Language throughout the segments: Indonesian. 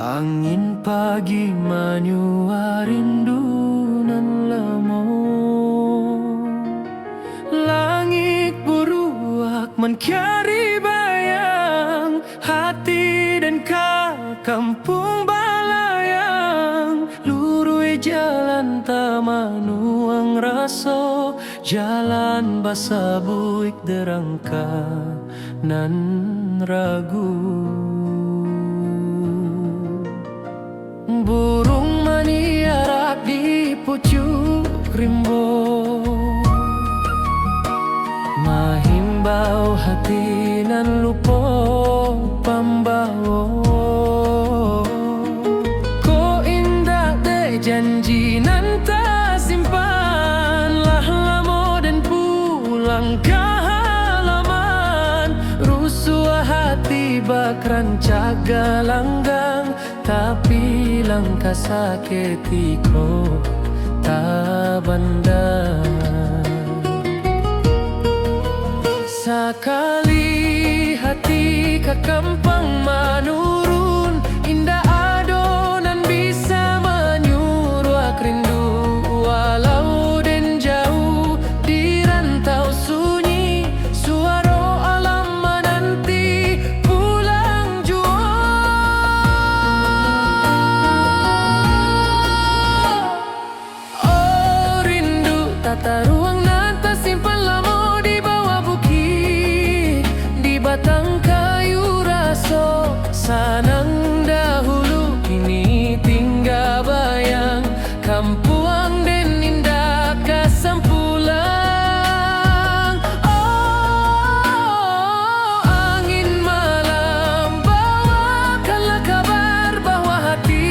Angin pagi manyua rindu nan lemo, langit buruak mencari bayang hati dan kampung balayang. Lurui jalan tamanuang raso, jalan basa buik derangka nan ragu. Burung maniarak di pucuk rimbo, mahimbau hati nan lupo pambawo. Ko indah de janji nan tak simpan, lah lamo dan pulang ke halaman. Rusua hati bak rancak galanggang, tapi langkah sakitiko tak bandang. Sakali hati ke kampung menurun, indah adonan bisa menyuruh rindu. Walau den jauh di rantau sunyi, suara alam menanti pulang jua. Oh rindu tata ruang nan tersimpan lama di bawah bukit, di batang kayu raso sanang dahulu. Kini tinggal bayang kampuang den indah kasampulang. Oh angin malam bawakanlah kabar bahwa hati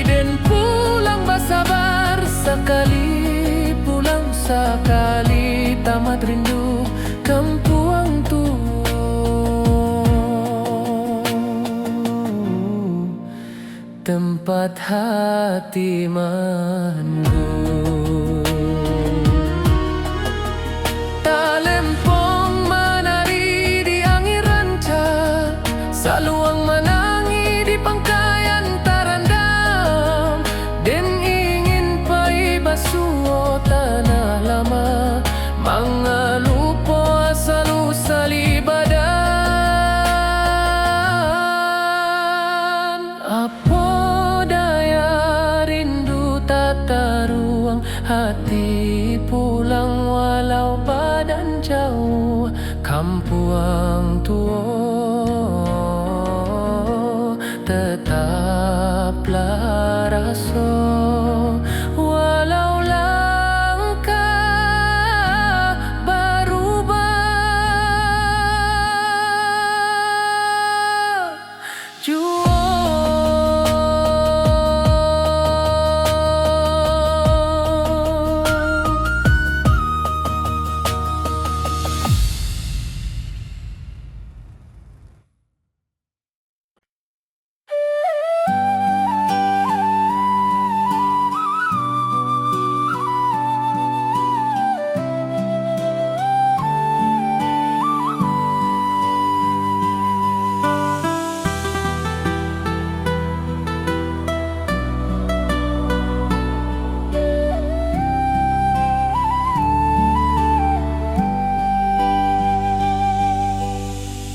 den pulang bersabar. Sekali pulang sekali tamat rindu kampuang tu, tempat hati mandu. Talempong menari di angin ranca, saluang menangi di pangkayan tarandam. Den ingin pai basuh tanah lama, mangalupo asal usali badan. Apa daya rindu tata ruang hati pulang, walau badan jauh kampuang tua tetaplah raso. Walau langkah berubah jua.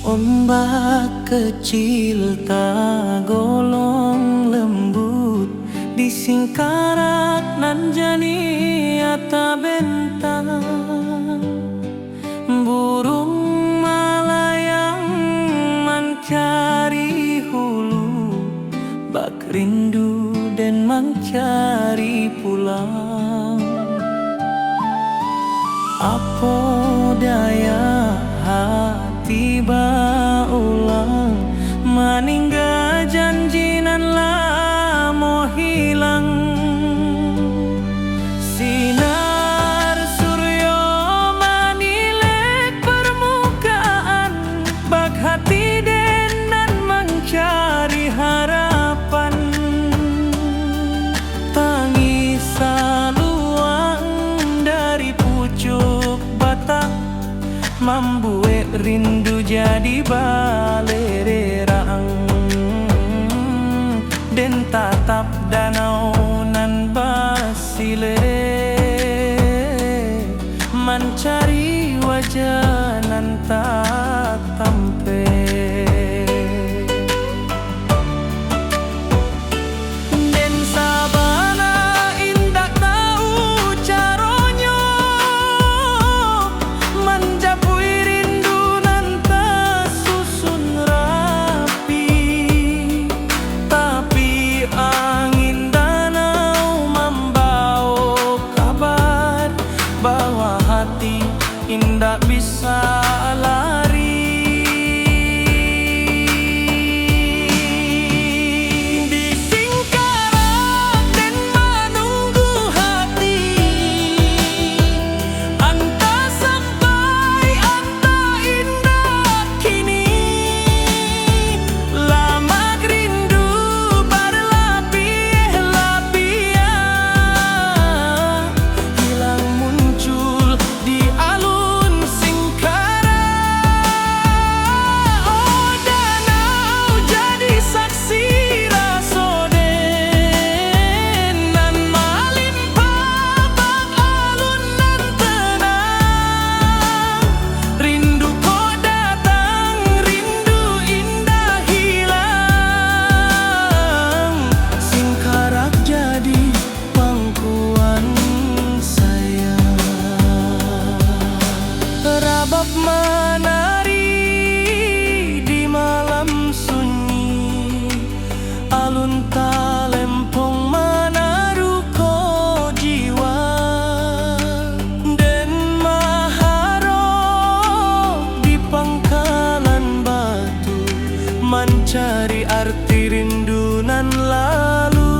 Ombak kecil tak golong lembut, di singkarak nan jani ata bentang. Burung malayang mencari hulu, bak rindu dan mencari pulang. Apa daya hati ulang, meninggal janji nan lamo hilang. Sinar suryo manilek permukaan, bak hati den nan mencari harapan. Tangis saluang dari pucuk batang, membuat rindu jadi balererang. cari arti rindu nan lalu.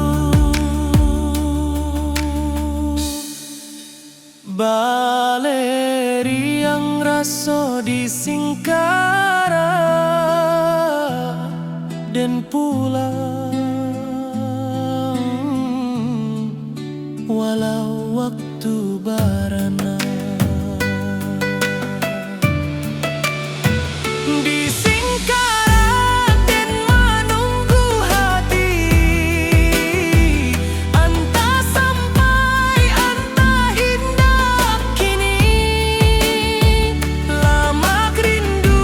Baleri yang raso di Singkara dan pulang walau waktu barana. Di Singkara den menunggu hati, entah sampai entah indah kini. Lama rindu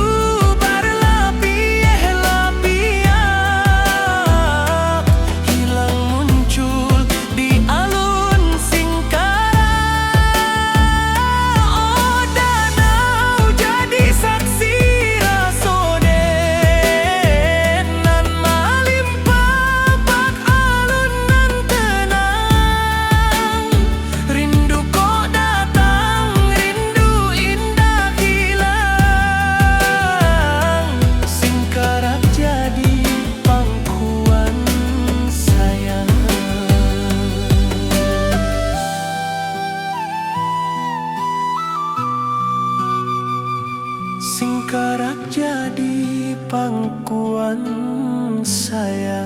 berlapis-lapis, hilang muncul di alun Singkara. Oh danau jadi saksi rasoden nan malimpah bak alun nan tenang. Rindu kok datang, rindu indah hilang. Singkara jadi pangkuan sayang. Singkara jadi pangkuan sayang.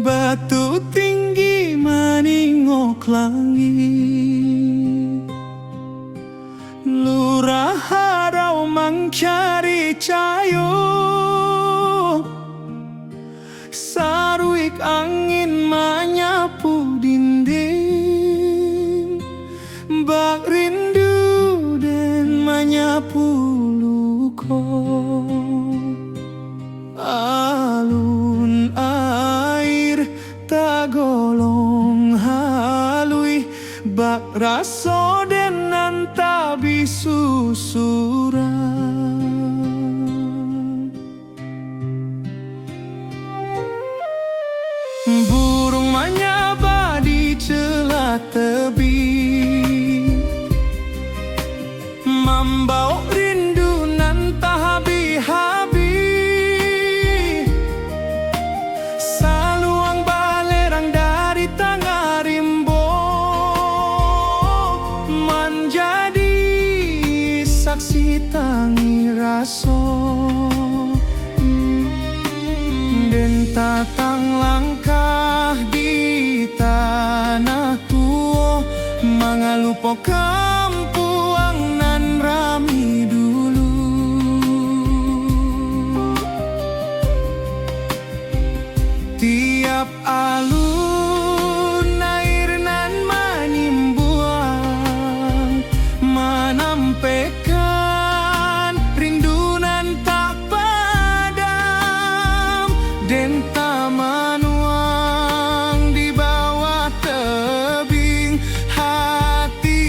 Batu tinggi meningok langit, lurah harau mencari cayo. Saruik angin menyapu dinding, bak rindu dan menyapu luko. Alun air tagolong halui, bak raso denan tabi susuran. Burung menyaba di celah tebing, membawa rindu nan tak habis-habis. Saluang balerang dari tengah rimbo menjadi saksi tangi raso. Den tatang langkah di tanah tua, mengalupo kampuang nan rami dulu. Tiap alun air nan menimbuang, menampaikan rindu nan tak padam. Den taman di bawah tebing hati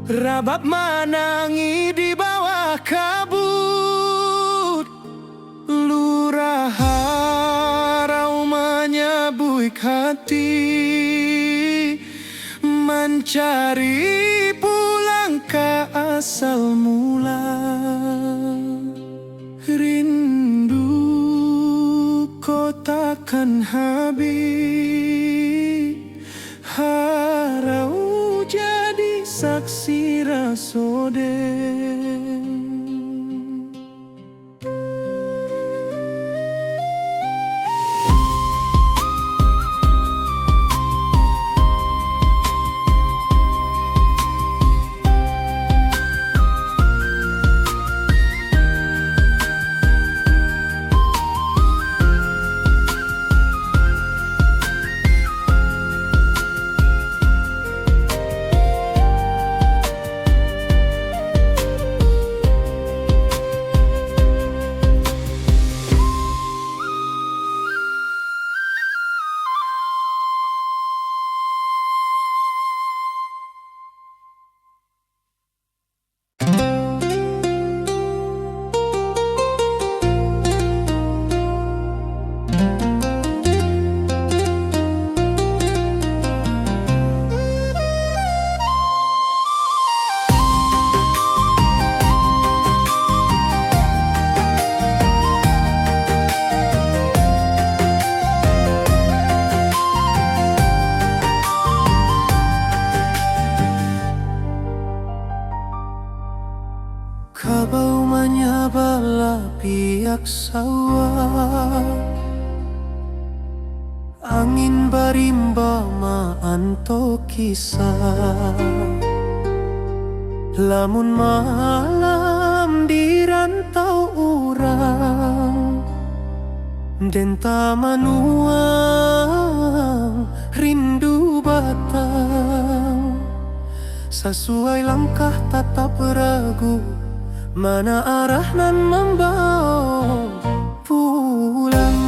Rabab manangi di bawah kabut, lurah harau menyebuik hati, mencari pulang ke asal mula. Rindu kau takkan habis, harau jadi saksi rasodeng. Kabau menyabala pihak sawah, angin barimba maanto kisah. Lamun malam di rantau urang, denta manuang rindu batang. Sesuai langkah tatap ragu, mana arah nan membawa pulang.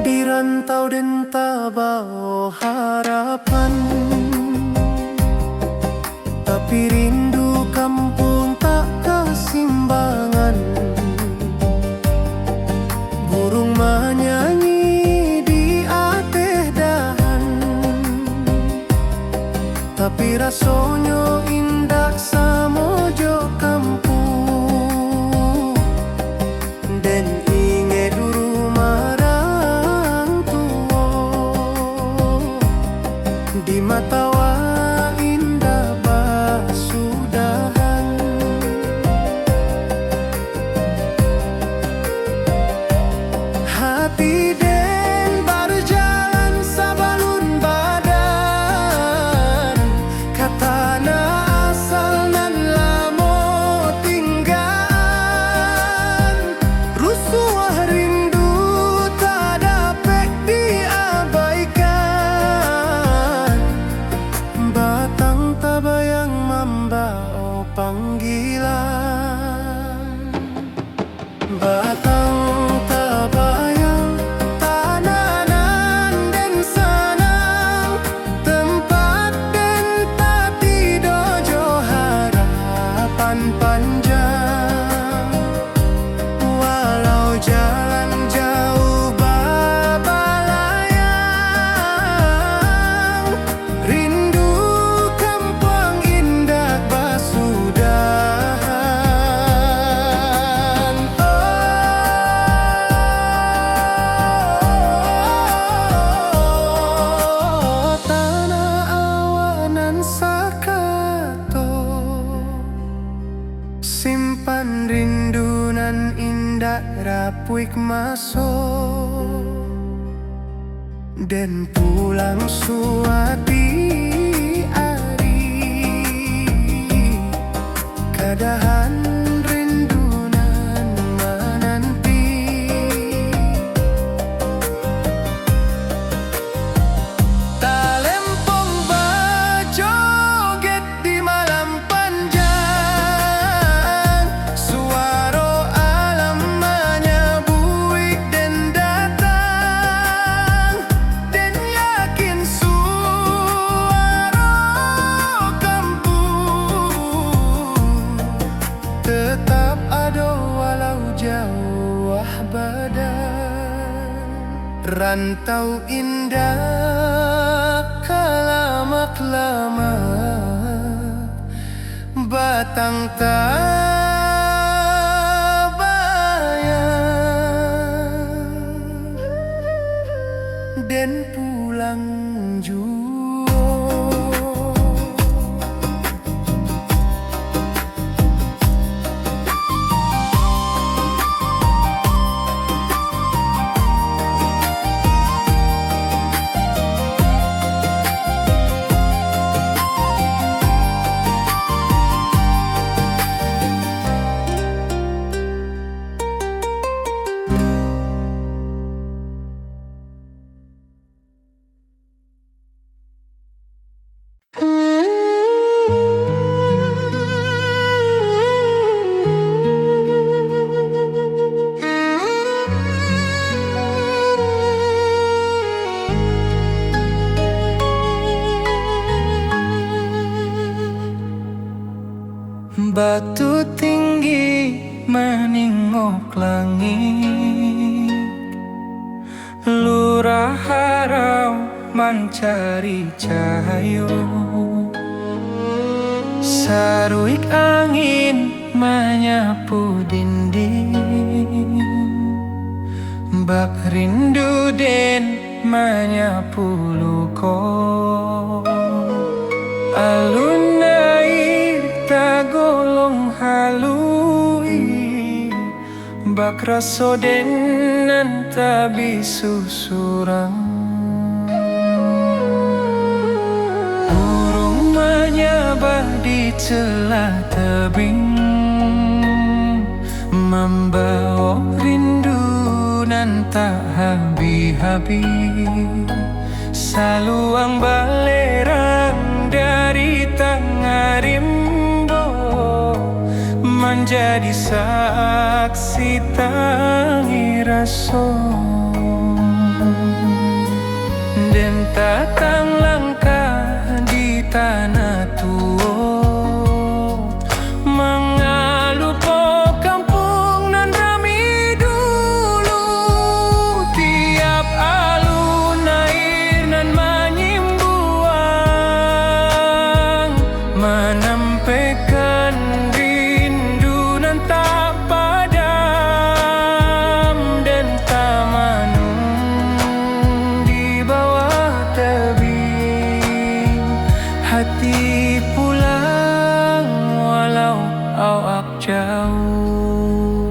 Di rantau denta bawa harapan, tapi rindu kampung tak kesimbangan. Burung menyanyi di ateh dahan, tapi rasanya indah samojo kampung. Dan inget rumah orang tua, di mata wa indah basudahan. Hati den berjalan sabalun badan, katana asal nan lamo tinggal. Rusuh rindu tak dapat diabaikan, batang tabayang membawa panggilan. Batang tabayang tananan dan sanang, tempat dan tati dojo harapan panjang. Walau jalan jauh babalayang, rindu kampung indah basudahan. Oh, tanah awanan sakato, simpan rindu nan indah rapuik masuk, dan pulang suati ari, kadahan rindu nan menanti. Talempong bajoget di malam panjang, suara alam menyebuik dan datang. Rantau indah kalamak-lamak, batang tabayang, den pulang juo. Batu tinggi meningok langit, lurah harau mencari cahayo. Saruik angin menyapu dinding, bak rindu den menyapu luko. Alun air tagolong halui, bak raso den tabi susurang. Burung menyabah di celah tebing, membawa rindu nan tak habis-habis. Saluang balerang dari tengah rimbo, menjadi saksi tangi raso. Dan tatang langkah di tanah tua, mengalu po kampung nan rami dulu. Tiap alun air nan menyimbuang, menampaikan rindu nan tak padam. Dan tamanung di bawah tebing, hati pulang walau awak jauh.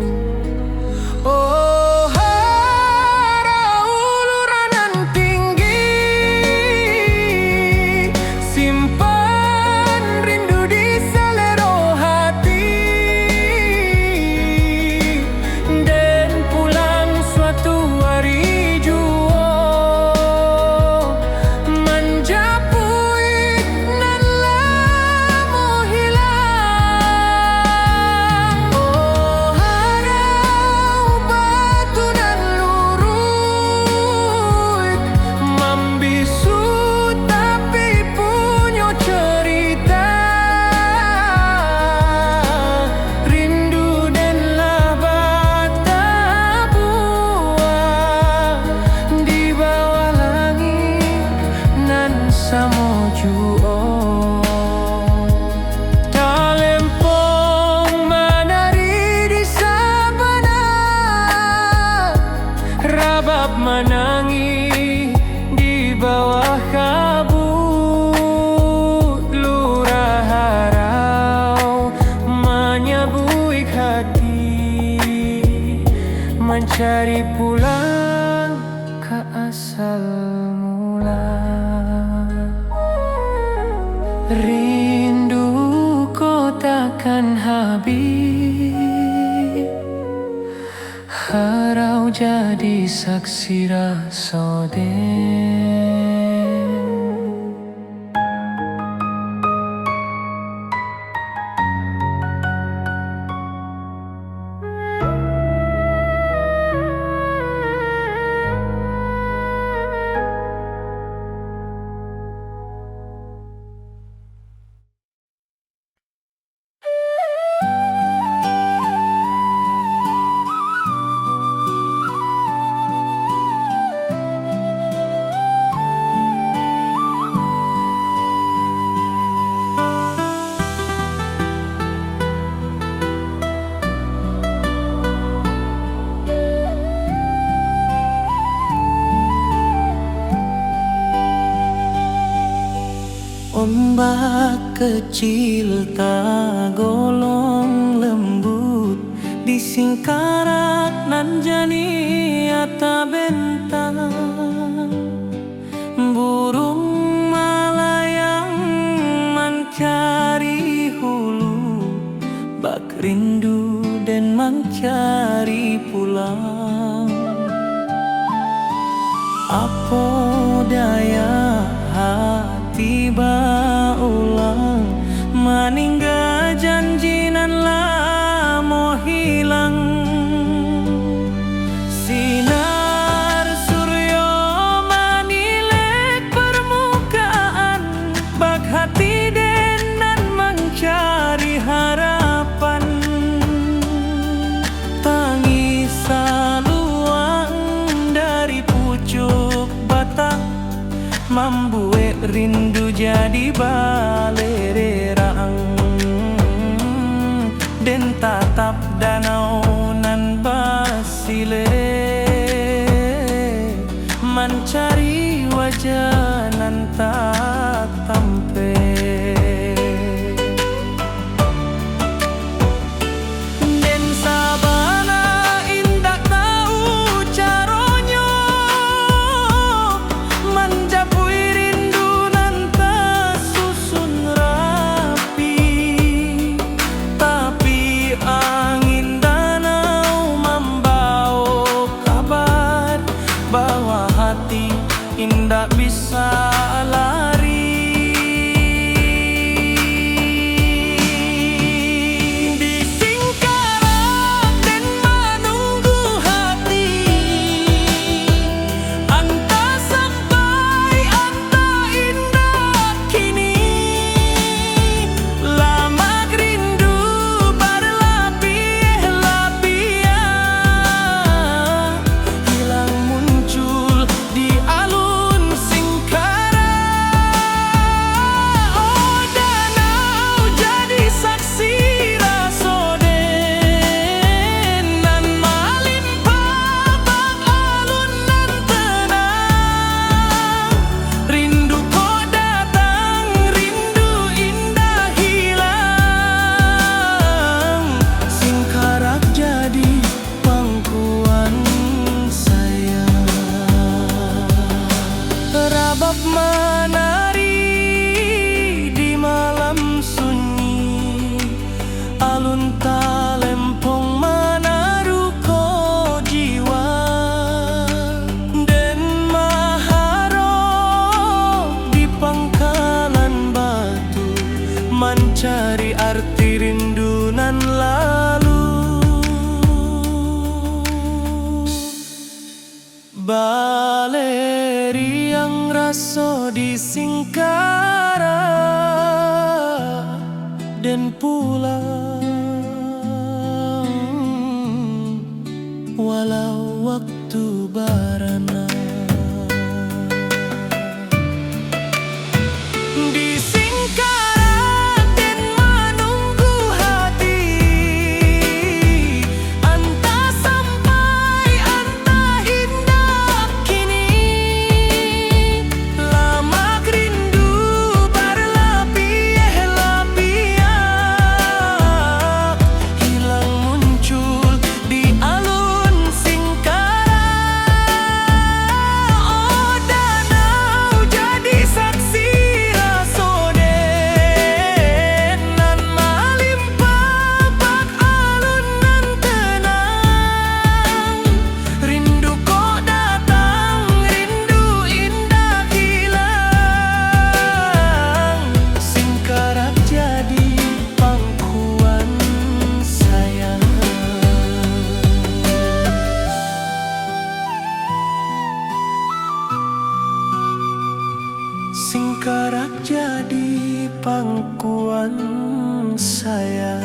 Oh, harau luranan tinggi, simpan rindu di selero hati. Dan pulang suatu hari jua, menjapuit nan lamo hilang. Oh, harau batu nan lurut, membisu tapi punya cerita. Rindu dan lah bata buah di bawah langit nan samojuo. Talempong menari di sabana, rabab menangis di bawah kabut. Lurah harau menyabuik hati, mencari pulang ke asal mula. Rindu ko takkan habis, harau jadi saksi raso den. Ombak kecil tak golong lembut di singkarak nan jani ata bentang. Burung malayang mencari hulu, bak rindu dan mencari pulang. Apa daya hati baulang meninggal janji nan lamo hilang. Sinar suryo menilek permukaan, bak hati den nan mencari harapan. Tangis saluang dari pucuk batang, membuat rindu jadi balererang. Den tatap danau nan basile, mencari wajah nan tak tampe. Den sabana indak tahu caronyo menjapui rindu nan tersusun rapi. Tapi angin danau membawa kabar bahwa hati indak bisa lari. Di singkarak den menunggu hati, anta sampai anta indah kini. Lama rindu berlapis-lapis, hilang muncul di alun singkarak. Oh danau jadi saksi rasoden nan melimpah, bak alun nan tenang. Rindu kok datang, rindu indah hilang. Singkarak jadi pangkuan sayang. Rabab menari di malam sunyi, alun talempong menaruh ko jiwa. Den maharo di pangkalan batu, mencari arti rindu nan lalu. Baleri yang raso di singkarak dan pulang, walau waktu barana. Di singkarak den menunggu hati, anta sampai anta indah kini. Lama rindu berlapis-lapis, hilang muncul di alun singkarak. Oh danau jadi saksi rasoden nan melimpah, bak alun nan tenang. Rindu kok datang, rindu indah hilang. Singkarak jadi pangkuan sayang. Singkarak jadi pangkuan sayang.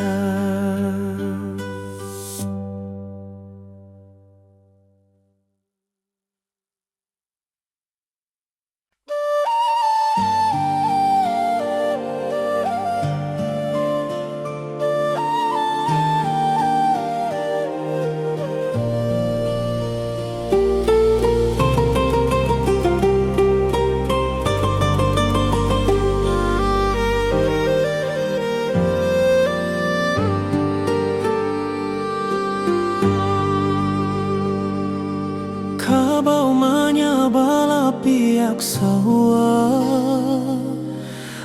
tabau menyabala piak sawah,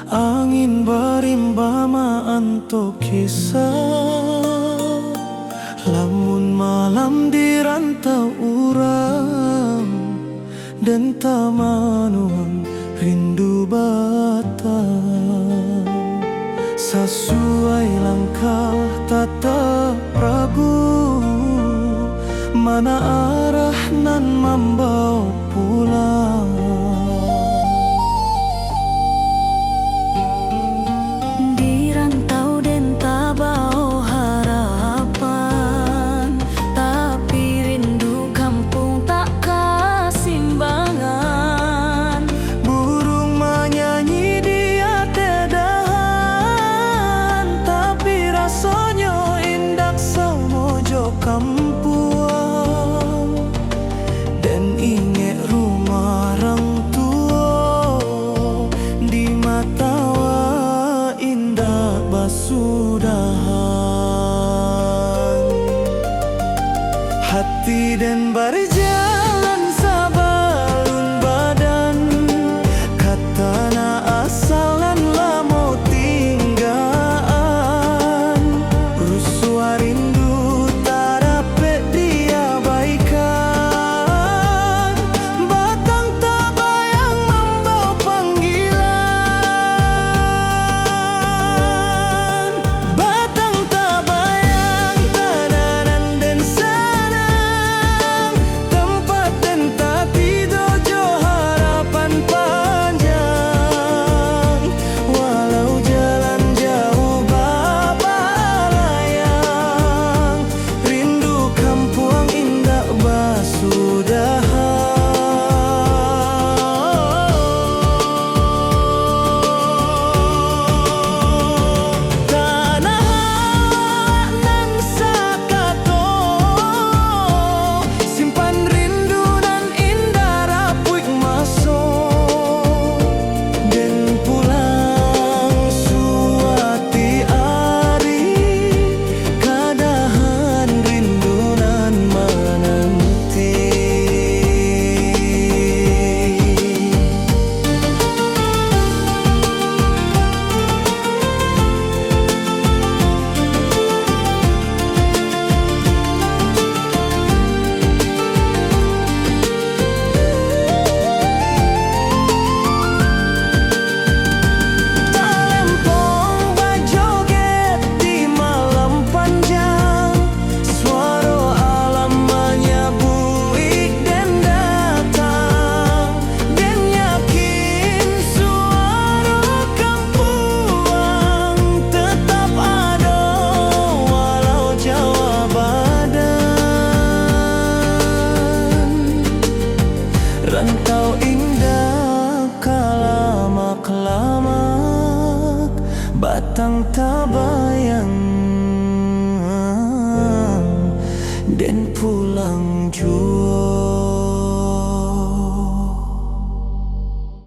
angin barimba maanto kisah. Lamun malam di rantau urang dan tamanuang rindu batang. Sesuai langkah tata pragu, mana arah nan membawa pulang. Di rantau den tabau harapan, tapi rindu kampung tak kasimbangan. Burung menyanyi di ate dahan, tapi rasanya indak samojo kampuang. Dan inge rumah orang tua, di mata wa indah basudahan. Hati dan berjalan sabalun badan, katana asalan lamo tinggaan. Rusua rindu tak dapat diabaikan, batang tak bayang membawa panggilan. Batang tak bayang tananan dan sanang, tempat dan tak tidur jo harapan panjang. Walau jalan jauh bapa layang, rindu kampuang indah basudahan. Tanah nan sakato, simpan rindu nan indah rapuik maso. Dan pulang suati ari, kadahan rindu nan menanti. Talempong bajoget di malam panjang, suara alam menyabui dan datang. Dan yakin suara kampuang tetap ada, walau jauh badan. Rantau indah kalamak-lamak, batang tabayang dan pulang juga.